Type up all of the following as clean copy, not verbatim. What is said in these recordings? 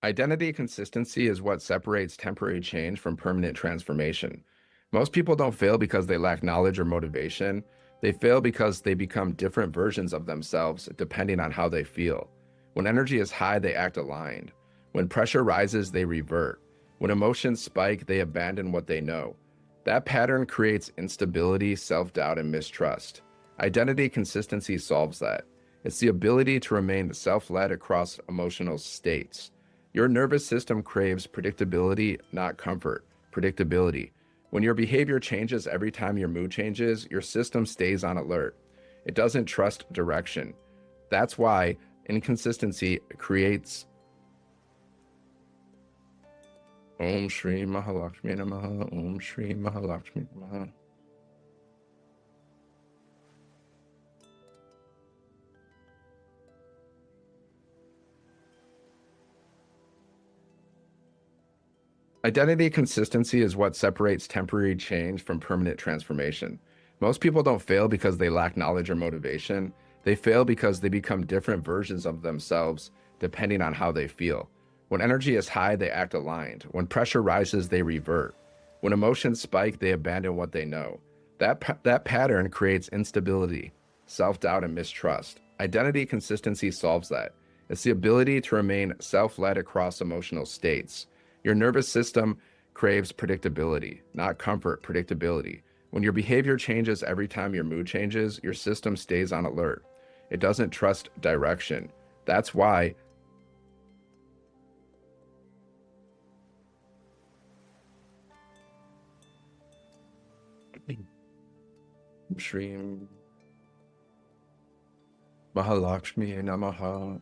Identity consistency is what separates temporary change from permanent transformation. Most people don't fail because they lack knowledge or motivation. They fail because they become different versions of themselves depending on how they feel. When energy is high, they act aligned. When pressure rises, they revert. When emotions spike, they abandon what they know. That pattern creates instability, self-doubt, and mistrust. Identity consistency solves that. It's the ability to remain self-led across emotional states. Your nervous system craves predictability, not comfort. Predictability. When your behavior changes every time your mood changes, your system stays on alert. It doesn't trust direction. That's why inconsistency creates Om Shri Mahalakshmi Namaha, Om Shri Mahalakshmi Namaha. Identity consistency is what separates temporary change from permanent transformation. Most people don't fail because they lack knowledge or motivation. They fail because they become different versions of themselves depending on how they feel. When energy is high, they act aligned. When pressure rises, they revert. When emotions spike, they abandon what they know. That pattern creates instability, self-doubt, and mistrust. Identity consistency solves that. It's the ability to remain self-led across emotional states. Your nervous system craves predictability, not comfort, predictability. When your behavior changes every time your mood changes, your system stays on alert. It doesn't trust direction. That's why Shri Mahalakshmi Namaha.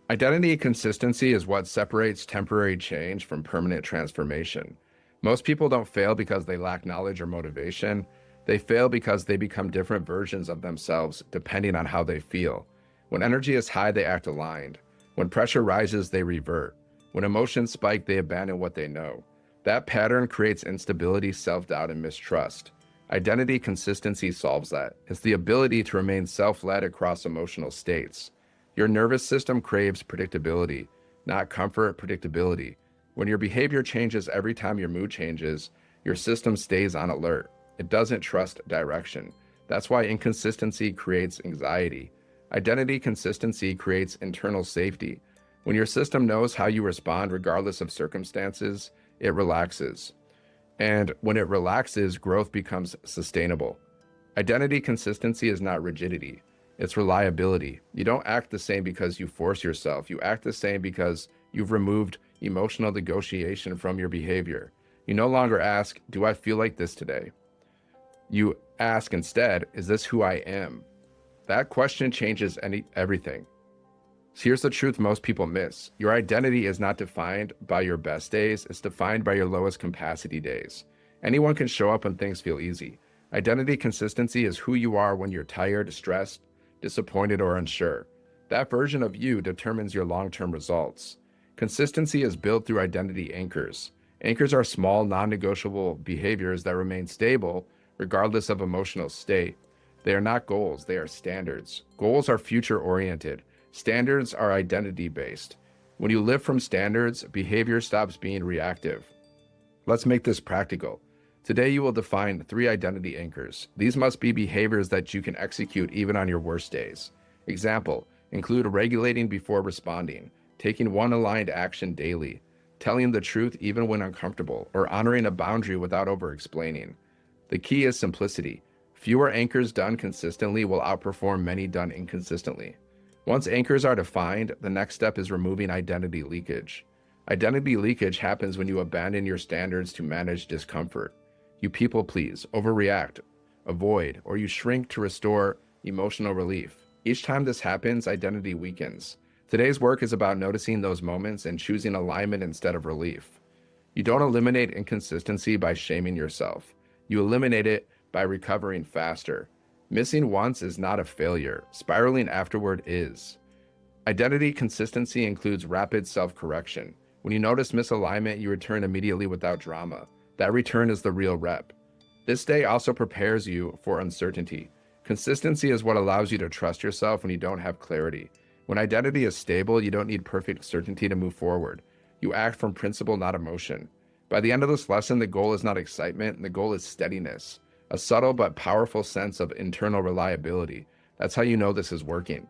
Identity consistency is what separates temporary change from permanent transformation. Most people don't fail because they lack knowledge or motivation. They fail because they become different versions of themselves depending on how they feel. When energy is high, they act aligned. When pressure rises, they revert. When emotions spike, they abandon what they know. That pattern creates instability, self-doubt, and mistrust. Identity consistency solves that. It's the ability to remain self-led across emotional states. Your nervous system craves predictability, not comfort, predictability. When your behavior changes every time your mood changes, your system stays on alert. It doesn't trust direction. That's why inconsistency creates anxiety. Identity consistency creates internal safety. When your system knows how you respond regardless of circumstances, it relaxes. And when it relaxes, growth becomes sustainable. Identity consistency is not rigidity. It's reliability. You don't act the same because you force yourself. You act the same because you've removed emotional negotiation from your behavior. You no longer ask, do I feel like this today? You ask instead, is this who I am? That question changes everything. So here's the truth most people miss. Your identity is not defined by your best days. It's defined by your lowest capacity days. Anyone can show up when things feel easy. Identity consistency is who you are when you're tired, stressed, disappointed, or unsure. That version of you determines your long-term results. Consistency is built through identity anchors. Anchors are small, non-negotiable behaviors that remain stable regardless of emotional state. They are not goals, they are standards. Goals are future-oriented. Standards are identity-based. When you live from standards, behavior stops being reactive. Let's make this practical. Today, you will define 3 identity anchors. These must be behaviors that you can execute even on your worst days. Example, include regulating before responding, taking one aligned action daily, telling the truth even when uncomfortable, or honoring a boundary without over-explaining. The key is simplicity. Fewer anchors done consistently will outperform many done inconsistently. Once anchors are defined, the next step is removing identity leakage. Identity leakage happens when you abandon your standards to manage discomfort. You people please, overreact, avoid, or you shrink to restore emotional relief. Each time this happens, identity weakens. Today's work is about noticing those moments and choosing alignment instead of relief. You don't eliminate inconsistency by shaming yourself. You eliminate it by recovering faster. Missing once is not a failure. Spiraling afterward is. Identity consistency includes rapid self-correction. When you notice misalignment, you return immediately without drama. That return is the real rep. This day also prepares you for uncertainty. Consistency is what allows you to trust yourself when you don't have clarity. When identity is stable, you don't need perfect certainty to move forward. You act from principle, not emotion. By the end of this lesson, the goal is not excitement, and the goal is steadiness, a subtle but powerful sense of internal reliability. That's how you know this is working.